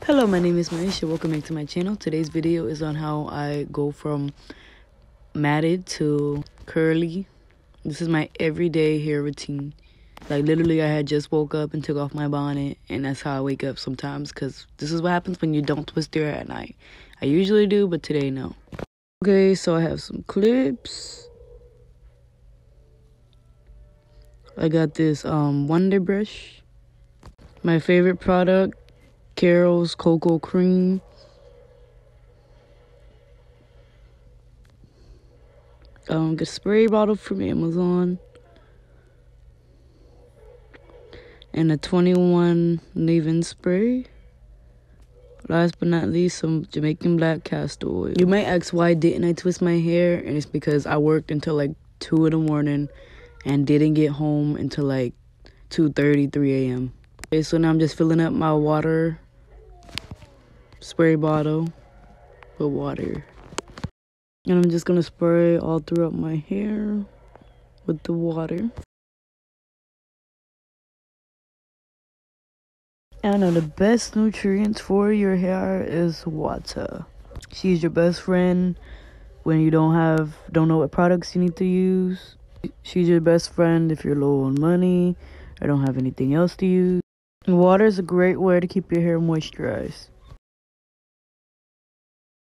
Hello, my name is Maisha. Welcome back to my channel. Today's video is on how I go from matted to curly. This is my everyday hair routine. Like literally I had just woke up and took off my bonnet, and that's how I wake up sometimes, because this is what happens when you don't twist your hair at night. I usually do, but today no. Okay, so I have some clips. I got this Wonder Brush. My favorite product, Carol's Cocoa Cream. Get a spray bottle from Amazon. And a 21 leave-in spray. Last but not least, some Jamaican black castor oil. You might ask, why didn't I twist my hair? And it's because I worked until like 2 in the morning and didn't get home until like 2:30, 3 a.m. Okay, so now I'm just filling up my water spray bottle with water. And I'm just gonna spray all throughout my hair with the water. I know the best nutrients for your hair is water. She's your best friend when you don't know what products you need to use. She's your best friend if you're low on money or don't have anything else to use. Water is a great way to keep your hair moisturized.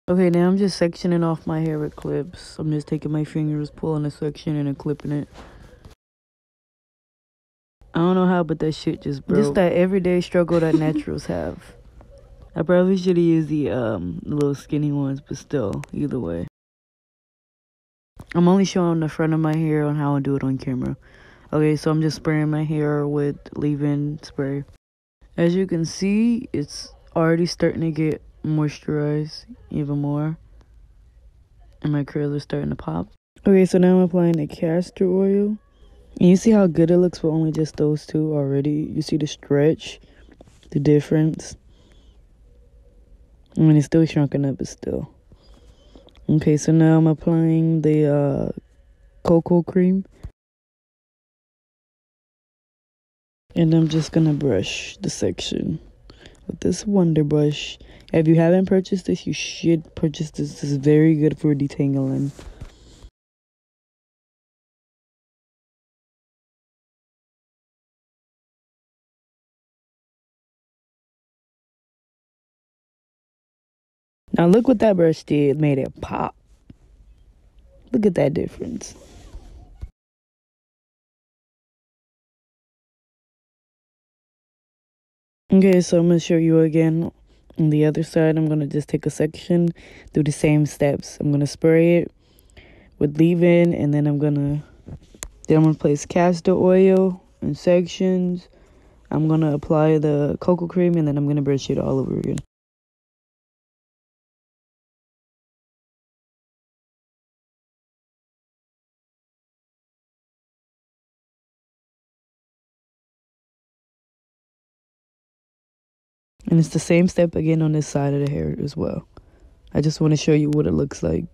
Okay, now I'm just sectioning off my hair with clips. I'm just taking my fingers, pulling a section and then clipping it. I don't know how, but that shit just broke. Just that everyday struggle that naturals have. I probably should have used the little skinny ones, but still, either way. I'm only showing the front of my hair on how I do it on camera. Okay, so I'm just spraying my hair with leave-in spray. As you can see, it's already starting to get moisturized even more. And my curls are starting to pop. Okay, so now I'm applying the castor oil. And you see how good it looks with only just those two already? You see the stretch, the difference. I mean, it's still shrunken up, but still. Okay, so now I'm applying the cocoa cream. And I'm just gonna brush the section with this Wonder Brush. If you haven't purchased this, you should purchase this. This is very good for detangling. Now look what that brush did. Made it pop. Look at that difference. Okay, so I'm going to show you again on the other side. I'm going to just take a section, do the same steps. I'm going to spray it with leave-in, and then I'm going to place castor oil in sections. I'm going to apply the cocoa cream, and then I'm going to brush it all over again. And it's the same step again on this side of the hair as well. I just want to show you what it looks like.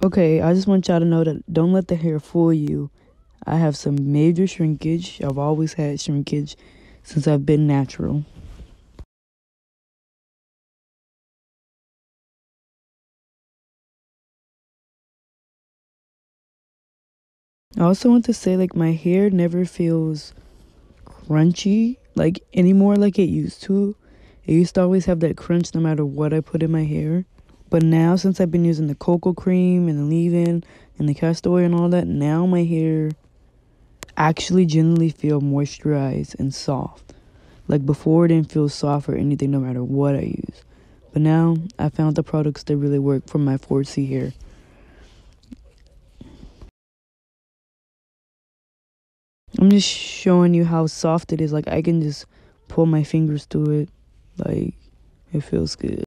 Okay, I just want y'all to know that don't let the hair fool you. I have some major shrinkage. I've always had shrinkage since I've been natural. I also want to say, like, my hair never feels crunchy like anymore like it used to. It used to always have that crunch no matter what I put in my hair. But now, since I've been using the cocoa cream and the leave-in and the castor oil and all that, now my hair actually genuinely feel moisturized and soft. Like before, it didn't feel soft or anything no matter what I use. But now, I found the products that really work for my 4C hair. I'm just showing you how soft it is. Like, I can just pull my fingers through it. Like, it feels good.